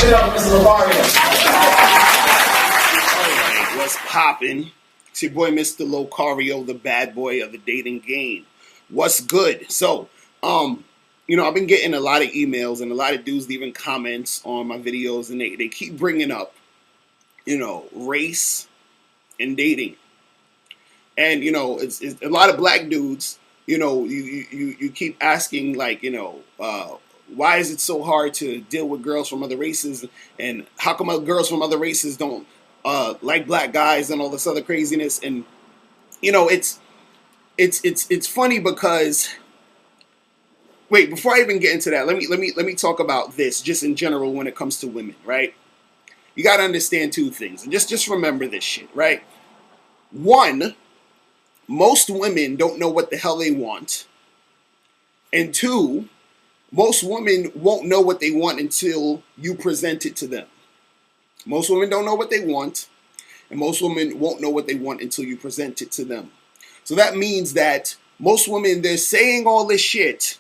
it up, Mr. Lavario. Alright, what's poppin'? It's your boy Mr. Locario, the bad boy of the dating game. What's good? So, I've been getting a lot of emails and a lot of dudes leaving comments on my videos, and they keep bringing up, race and dating. And, it's a lot of black dudes, you keep asking, like, why is it so hard to deal with girls from other races, and how come girls from other races don't like black guys and all this other craziness? And it's funny because, wait, before I even get into that, let me talk about this just in general when it comes to women, right? You got to understand two things, and just remember this shit, right? One, most women don't know what the hell they want, and two, most women won't know what they want until you present it to them. Most women don't know what they want, and most women won't know what they want until you present it to them. So that means that most women, they're saying all this shit,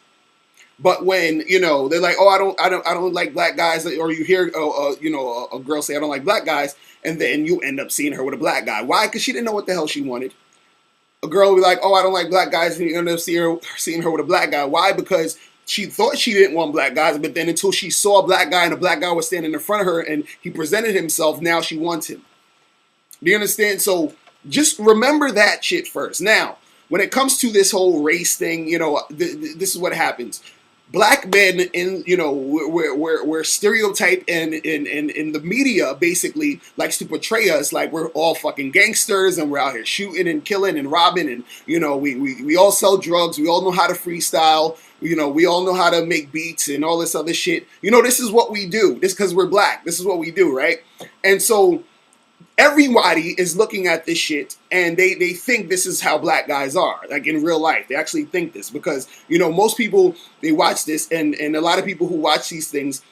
but when they're like, oh, I don't like black guys, or you hear a girl say I don't like black guys, and then you end up seeing her with a black guy. Why? Because she didn't know what the hell she wanted. A girl will be like, oh, I don't like black guys, and you end up seeing her with a black guy. Why? Because she thought she didn't want black guys, but then until she saw a black guy and a black guy was standing in front of her and he presented himself, now she wants him. Do you understand? So just remember that shit first. Now, when it comes to this whole race thing, this is what happens. Black men, we're stereotyped, and the media basically likes to portray us like we're all fucking gangsters and we're out here shooting and killing and robbing, and we all sell drugs, we all know how to freestyle, we all know how to make beats and all this other shit. This is what we do. This because we're black. This is what we do, right? And so everybody is looking at this shit, and they think this is how black guys are, like in real life. They actually think this because, most people, they watch this, and a lot of people who watch these things,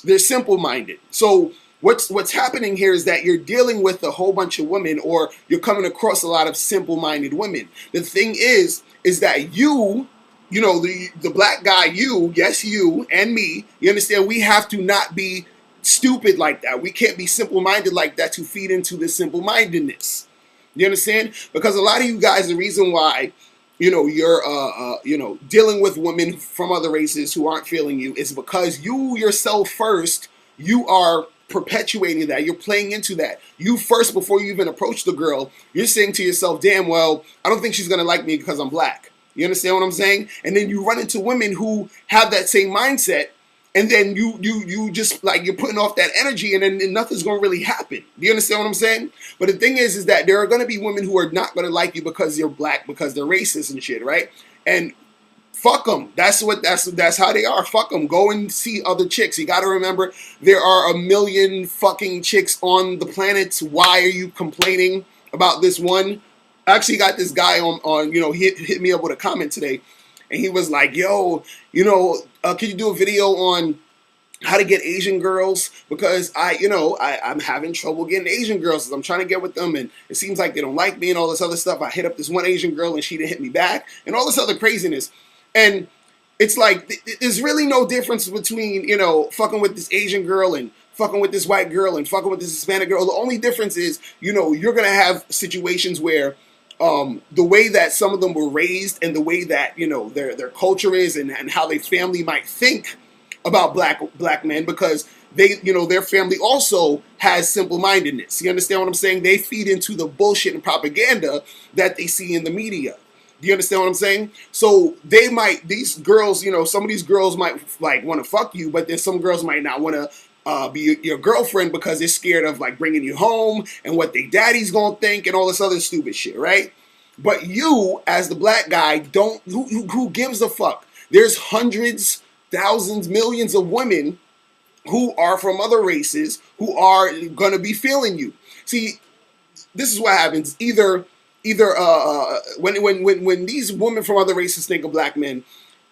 they're simple-minded. So what's happening here is that you're dealing with a whole bunch of women, or you're coming across a lot of simple-minded women. The thing is that the black guy, yes, you and me, you understand, we have to not be stupid like that. We can't be simple-minded like that to feed into this simple-mindedness. You understand? Because a lot of you guys, the reason why, you're, dealing with women from other races who aren't feeling you is because you yourself first, you are perpetuating that. You're playing into that. You first, before you even approach the girl, you're saying to yourself, damn, well, I don't think she's going to like me because I'm black. You understand what I'm saying? And then you run into women who have that same mindset, and then you just, like, you're putting off that energy, and then nothing's going to really happen. Do you understand what I'm saying? But the thing is that there are going to be women who are not going to like you because you're black, because they're racist and shit, right? And fuck them. That's how they are. Fuck them. Go and see other chicks. You got to remember, there are a million fucking chicks on the planet. Why are you complaining about this one? I actually got this guy on he hit me up with a comment today, and he was like, yo, can you do a video on how to get Asian girls? Because I'm having trouble getting Asian girls. I'm trying to get with them, and it seems like they don't like me and all this other stuff. I hit up this one Asian girl, and she didn't hit me back, and all this other craziness. And it's like, there's really no difference between, fucking with this Asian girl and fucking with this white girl and fucking with this Hispanic girl. The only difference is, you're going to have situations where the way that some of them were raised, and the way that their culture is, and how their family might think about black men, because they their family also has simple-mindedness. You understand what I'm saying? They feed into the bullshit and propaganda that they see in the media. Do you understand what I'm saying? So these girls, some of these girls might like want to fuck you, but then some girls might not want to be your girlfriend because they're scared of like bringing you home and what their daddy's gonna think and all this other stupid shit, right? But you, as the black guy, who gives a fuck? There's hundreds, thousands, millions of women who are from other races who are gonna be feeling you. See, this is what happens. Either when these women from other races think of black men,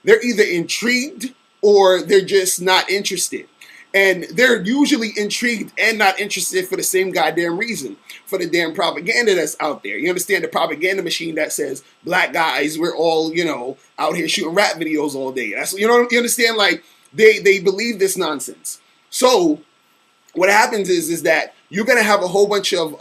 they're either intrigued or they're just not interested. And they're usually intrigued and not interested for the same goddamn reason, for the damn propaganda that's out there. You understand, the propaganda machine that says black guys, we're all, out here shooting rap videos all day. That's, you understand, like, they believe this nonsense. So what happens is that you're gonna have a whole bunch of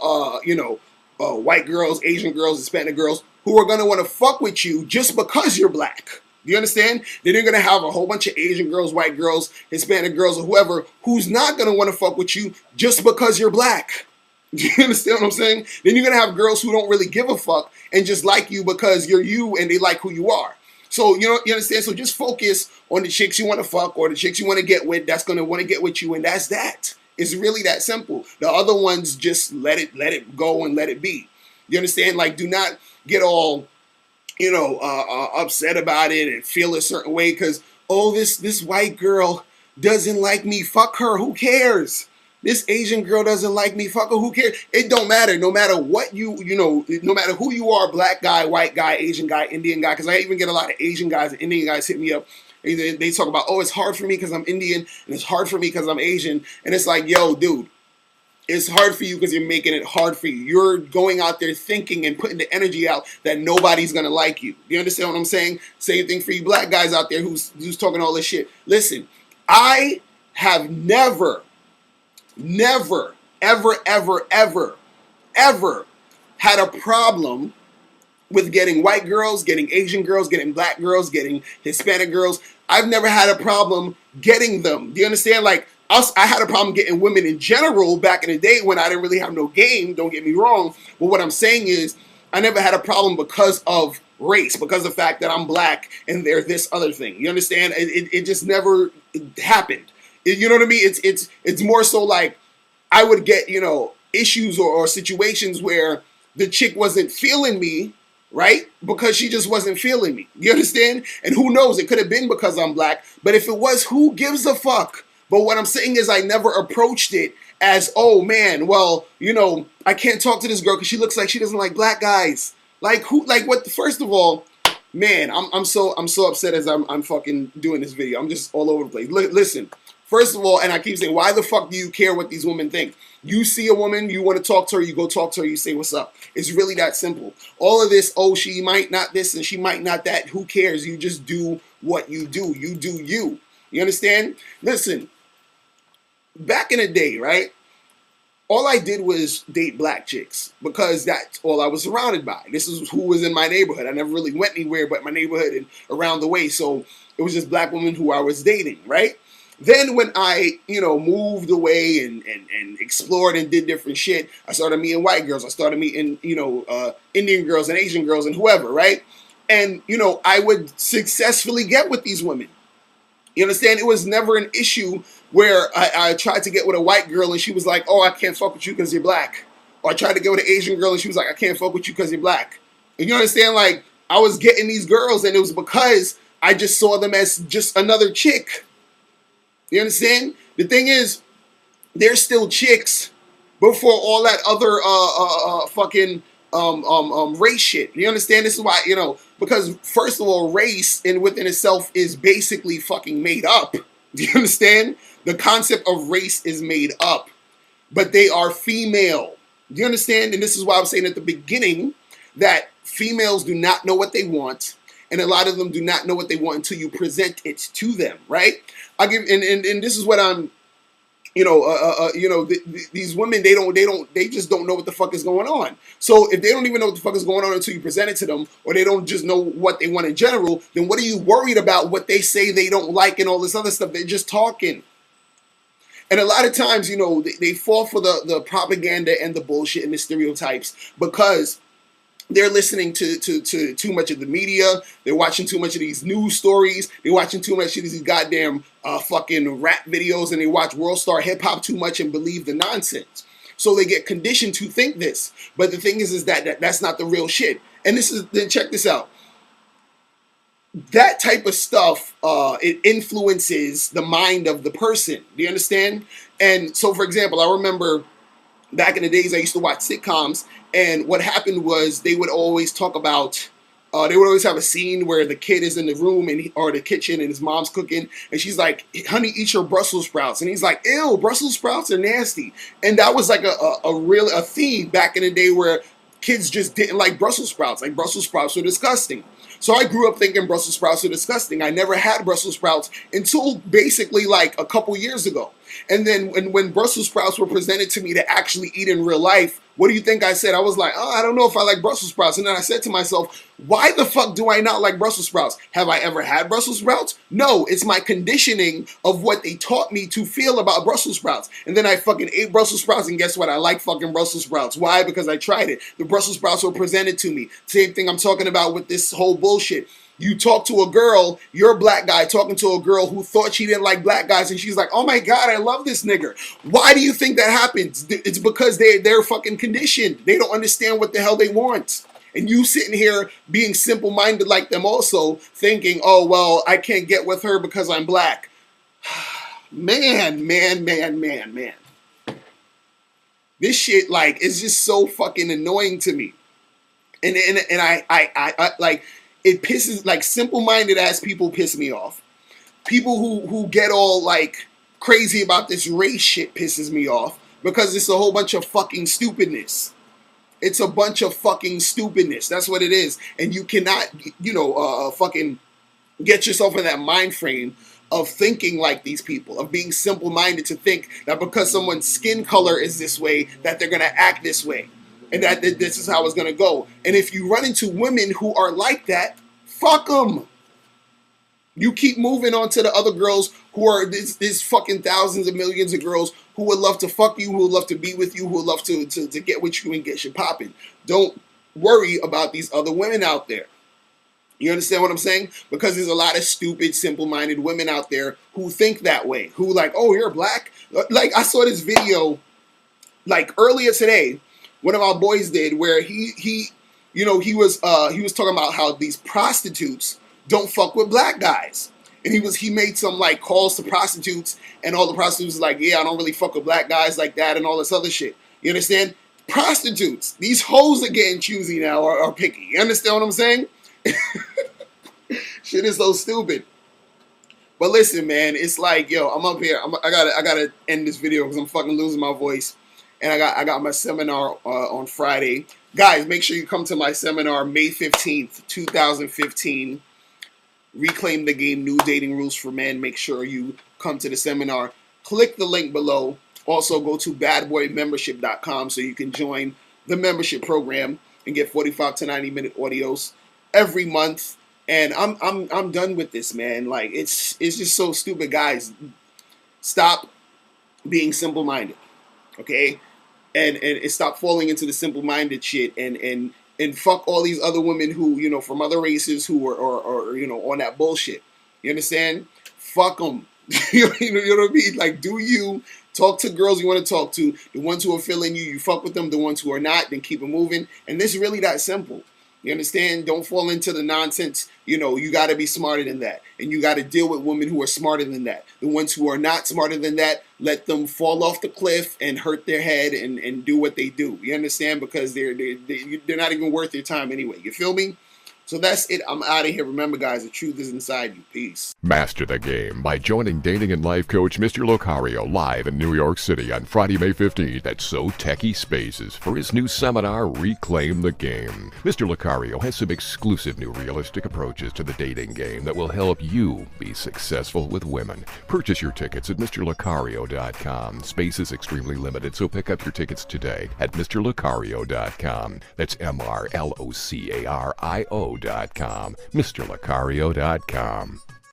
white girls, Asian girls, Hispanic girls who are gonna want to fuck with you just because you're black. Do you understand? Then you're gonna have a whole bunch of Asian girls, white girls, Hispanic girls, or whoever who's not gonna want to fuck with you just because you're black. Do you understand what I'm saying? Then you're gonna have girls who don't really give a fuck and just like you because you're you and they like who you are. So you understand? So just focus on the chicks you want to fuck or the chicks you want to get with. That's gonna want to get with you, and that's that. It's really that simple. The other ones, just let it go and let it be. You understand? Like, do not get all upset about it and feel a certain way because, oh, this white girl doesn't like me. Fuck her. Who cares? This Asian girl doesn't like me. Fuck her. Who cares? It don't matter. No matter what no matter who you are, black guy, white guy, Asian guy, Indian guy, because I even get a lot of Asian guys and Indian guys hit me up. They talk about, oh, it's hard for me because I'm Indian and it's hard for me because I'm Asian. And it's like, yo, dude, it's hard for you because you're making it hard for you. You're going out there thinking and putting the energy out that nobody's going to like you. You understand what I'm saying? Same thing for you black guys out there who's talking all this shit. Listen, I have never, ever had a problem with getting white girls, getting Asian girls, getting black girls, getting Hispanic girls. I've never had a problem getting them. Do you understand? Like, I had a problem getting women in general back in the day when I didn't really have no game, don't get me wrong. But what I'm saying is I never had a problem because of race, because of the fact that I'm black and they're this other thing. You understand? It just never happened. You know what I mean? It's more so like I would get, issues or situations where the chick wasn't feeling me, right? Because she just wasn't feeling me. You understand? And who knows? It could have been because I'm black. But if it was, who gives a fuck? But what I'm saying is I never approached it as, oh man, well, I can't talk to this girl because she looks like she doesn't like black guys. Like who? Like what? First of all, man, I'm so upset as I'm fucking doing this video. I'm just all over the place. Listen, first of all, and I keep saying, why the fuck do you care what these women think? You see a woman, you want to talk to her, you go talk to her, you say what's up. It's really that simple. All of this, oh, she might not this and she might not that. Who cares? You just do what you do. You do you. You understand? Listen. Back in the day, right, all I did was date black chicks because that's all I was surrounded by. This is who was in my neighborhood. I never really went anywhere but my neighborhood and around the way. So it was just black women who I was dating, right? Then when I, moved away and explored and did different shit, I started meeting white girls. I started meeting, Indian girls and Asian girls and whoever, right? And, I would successfully get with these women. You understand? It was never an issue where I tried to get with a white girl and she was like, oh, I can't fuck with you because you're black. Or I tried to get with an Asian girl and she was like, I can't fuck with you because you're black. And you understand? Like, I was getting these girls and it was because I just saw them as just another chick. You understand? The thing is, they're still chicks before all that other fucking race shit. You understand? This is why, because first of all, race in within itself is basically fucking made up. Do you understand? The concept of race is made up, but they are female. Do you understand? And this is why I was saying at the beginning that females do not know what they want, and a lot of them do not know what they want until you present it to them, right? I give, and this is what I'm, these women, they just don't know what the fuck is going on. So if they don't even know what the fuck is going on until you present it to them, or they don't just know what they want in general, then what are you worried about what they say they don't like and all this other stuff? They're just talking. And a lot of times, they fall for the propaganda and the bullshit and the stereotypes because they're listening to too much of the media. They're watching too much of these news stories. They're watching too much of these goddamn fucking rap videos, and they watch World Star Hip Hop too much and believe the nonsense. So they get conditioned to think this. But the thing is that that's not the real shit. And then check this out. That type of stuff, it influences the mind of the person. Do you understand? And so, for example, I remember back in the days I used to watch sitcoms, and what happened was they would always talk about, they would always have a scene where the kid is in the room or the kitchen and his mom's cooking, and she's like, honey, eat your Brussels sprouts. And he's like, ew, Brussels sprouts are nasty. And that was like a theme back in the day where kids just didn't like Brussels sprouts. Like Brussels sprouts were disgusting. So I grew up thinking Brussels sprouts are disgusting. I never had Brussels sprouts until basically like a couple years ago. And then when Brussels sprouts were presented to me to actually eat in real life, what do you think I said? I was like, oh, I don't know if I like Brussels sprouts. And then I said to myself, why the fuck do I not like Brussels sprouts? Have I ever had Brussels sprouts? No, it's my conditioning of what they taught me to feel about Brussels sprouts. And then I fucking ate Brussels sprouts, and guess what? I like fucking Brussels sprouts. Why? Because I tried it. The Brussels sprouts were presented to me. Same thing I'm talking about with this whole bullshit. You talk to a girl, you're a black guy talking to a girl who thought she didn't like black guys, and she's like, oh my God, I love this nigger. Why do you think that happens? It's because they're fucking conditioned. They don't understand what the hell they want. And you sitting here being simple-minded like them also, thinking, oh, well, I can't get with her because I'm black. Man. This shit, like, is just so fucking annoying to me. And I like... It pisses, like, simple-minded ass people piss me off. People who get all, like, crazy about this race shit pisses me off because it's a whole bunch of fucking stupidness. It's a bunch of fucking stupidness. That's what it is. And you cannot, fucking get yourself in that mind frame of thinking like these people, of being simple-minded to think that because someone's skin color is this way, that they're going to act this way. And that this is how it's going to go. And if you run into women who are like that, fuck them. You keep moving on to the other girls who are, there's fucking thousands of millions of girls who would love to fuck you, who would love to be with you, who would love to get with you and get shit popping. Don't worry about these other women out there. You understand what I'm saying? Because there's a lot of stupid, simple-minded women out there who think that way. Who like, oh, you're black? Like, I saw this video, like, earlier today, one of our boys did, where he was talking about how these prostitutes don't fuck with black guys, and he made some like calls to prostitutes, and all the prostitutes was like, yeah, I don't really fuck with black guys like that, and all this other shit. You understand? Prostitutes, these hoes are getting choosy now, are picky. You understand what I'm saying? Shit is so stupid. But listen, man, it's like, yo, I'm up here. I gotta end this video because I'm fucking losing my voice. And I got my seminar on Friday. Guys, make sure you come to my seminar May 15th, 2015. Reclaim the Game, New Dating Rules for Men. Make sure you come to the seminar. Click the link below. Also, go to badboymembership.com so you can join the membership program and get 45 to 90-minute audios every month. And I'm done with this, man. Like, it's just so stupid, guys. Stop being simple-minded. Okay, and stop falling into the simple-minded shit, and fuck all these other women who, from other races who are on that bullshit. You understand? Fuck them. You know what I mean? Like, do you talk to girls you want to talk to? The ones who are feeling you fuck with them. The ones who are not, then keep it moving. And this is really that simple. You understand? Don't fall into the nonsense. You got to be smarter than that. And you got to deal with women who are smarter than that. The ones who are not smarter than that, let them fall off the cliff and hurt their head and do what they do. You understand? Because they're not even worth your time anyway. You feel me? So that's it. I'm out of here. Remember, guys, the truth is inside you. Peace. Master the game by joining dating and life coach Mr. Locario live in New York City on Friday, May 15th at So Techie Spaces for his new seminar, Reclaim the Game. Mr. Locario has some exclusive new realistic approaches to the dating game that will help you be successful with women. Purchase your tickets at MrLocario.com. Space is extremely limited, so pick up your tickets today at MrLocario.com. That's MrLocario.com. MrLocario.com.